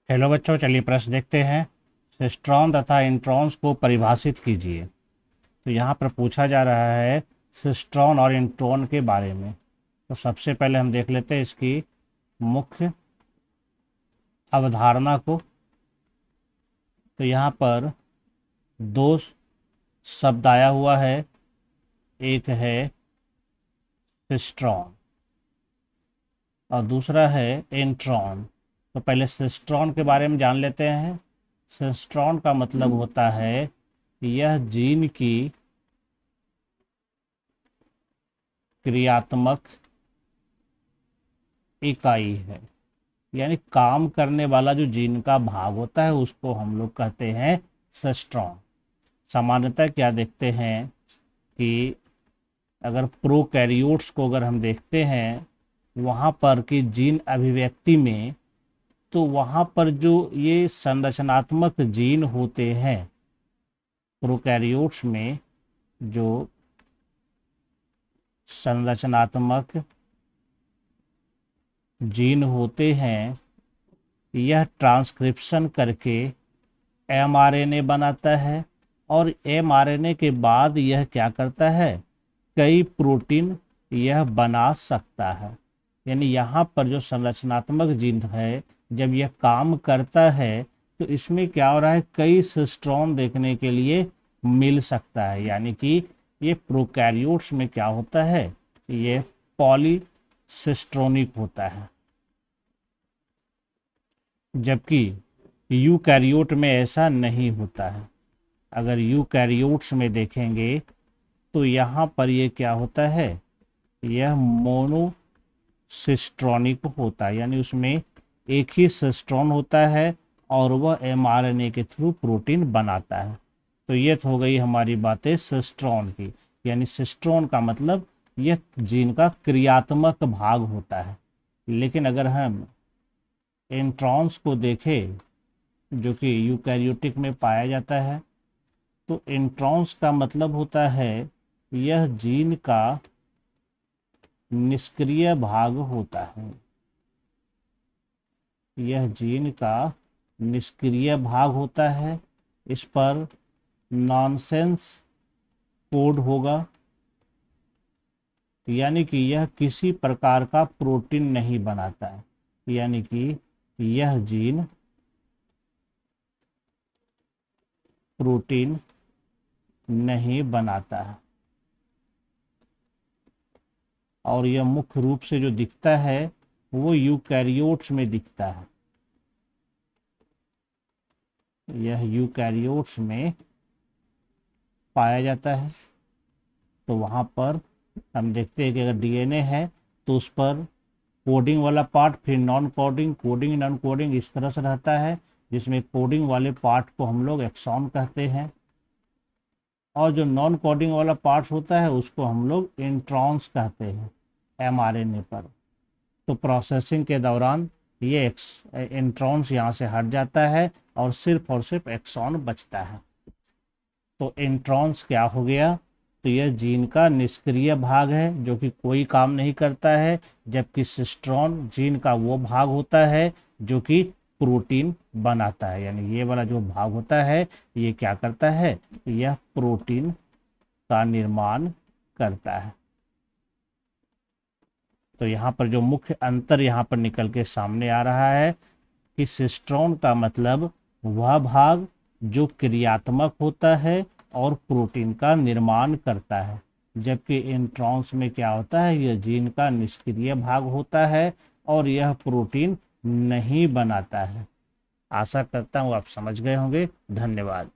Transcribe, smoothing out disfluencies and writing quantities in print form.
Hello बच्चों, चलिए प्रश्न देखते हैं। सिस्ट्रॉन तथा इंट्रॉन्स को परिभाषित कीजिए। तो यहाँ पर पूछा जा रहा है सिस्ट्रॉन और इंट्रॉन के बारे में। तो सबसे पहले हम देख लेते हैं इसकी मुख्य अवधारणा को। तो यहाँ पर दो शब्द आया हुआ है, एक है सिस्ट्रॉन और दूसरा है इंट्रॉन। तो पहले सिस्ट्रॉन के बारे में जान लेते हैं। सिस्ट्रॉन का मतलब होता है यह जीन की क्रियात्मक इकाई है, यानी काम करने वाला जो जीन का भाग होता है उसको हम लोग कहते हैं सिस्ट्रॉन। सामान्यतः क्या देखते हैं कि अगर प्रोकैरियोट्स को अगर हम देखते हैं वहाँ पर कि जीन अभिव्यक्ति में, तो वहाँ पर जो ये संरचनात्मक जीन होते हैं प्रोकैरियोट्स में, जो संरचनात्मक जीन होते हैं, यह ट्रांसक्रिप्शन करके एमआरएनए बनाता है और एमआरएनए के बाद यह क्या करता है, कई प्रोटीन यह बना सकता है। यानी यहाँ पर जो संरचनात्मक जीन है जब यह काम करता है तो इसमें क्या हो रहा है, कई सिस्ट्रॉन देखने के लिए मिल सकता है। यानी कि ये प्रोकैरियोट्स में क्या होता है, ये पॉलीसिस्ट्रोनिक होता है, जबकि यूकैरियोट में ऐसा नहीं होता है। अगर यूकैरियोट्स में देखेंगे तो यहाँ पर ये क्या होता है, यह मोनोसिस्ट्रॉनिक होता है, यानी उसमें एक ही सिस्ट्रॉन होता है और वह एमआरएनए के थ्रू प्रोटीन बनाता है। तो ये हो गई हमारी बातें सिस्ट्रॉन की। यानी सिस्ट्रॉन का मतलब यह जीन का क्रियात्मक भाग होता है। लेकिन अगर हम इंट्रॉन्स को देखें जो कि यूकैरियोटिक में पाया जाता है, तो इंट्रॉन्स का मतलब होता है यह जीन का निष्क्रिय भाग होता है। यह जीन का निष्क्रिय भाग होता है। इस पर नॉनसेंस कोड होगा, यानी कि यह किसी प्रकार का प्रोटीन नहीं बनाता है। यानी कि यह जीन प्रोटीन नहीं बनाता है और यह मुख्य रूप से जो दिखता है वो यूकैरियोट्स में दिखता है। यह यूकैरियोट्स में पाया जाता है। तो वहाँ पर हम देखते हैं कि अगर डीएनए है तो उस पर कोडिंग वाला पार्ट, फिर non coding, coding non coding, इस तरह से रहता है, जिसमें कोडिंग वाले पार्ट को हम लोग एक्सॉन कहते हैं और जो नॉन कोडिंग वाला पार्ट होता है उसको हम लोग इंट्रॉन्स कहते हैं एमआरएनए पर। तो प्रोसेसिंग के दौरान ये इंट्रॉन्स यहाँ से हट जाता है और सिर्फ एक्सॉन बचता है। तो इंट्रॉन्स क्या हो गया, तो यह जीन का निष्क्रिय भाग है जो कि कोई काम नहीं करता है, जबकि सिस्ट्रॉन जीन का वो भाग होता है जो कि प्रोटीन बनाता है। यानी ये वाला जो भाग होता है ये क्या करता है, यह प्रोटीन का निर्माण करता है। तो यहाँ पर जो मुख्य अंतर यहाँ पर निकल के सामने आ रहा है कि सिस्ट्रॉन का मतलब वह भाग जो क्रियात्मक होता है और प्रोटीन का निर्माण करता है, जबकि इंट्रॉन्स में क्या होता है, यह जीन का निष्क्रिय भाग होता है और यह प्रोटीन नहीं बनाता है। आशा करता हूँ आप समझ गए होंगे। धन्यवाद।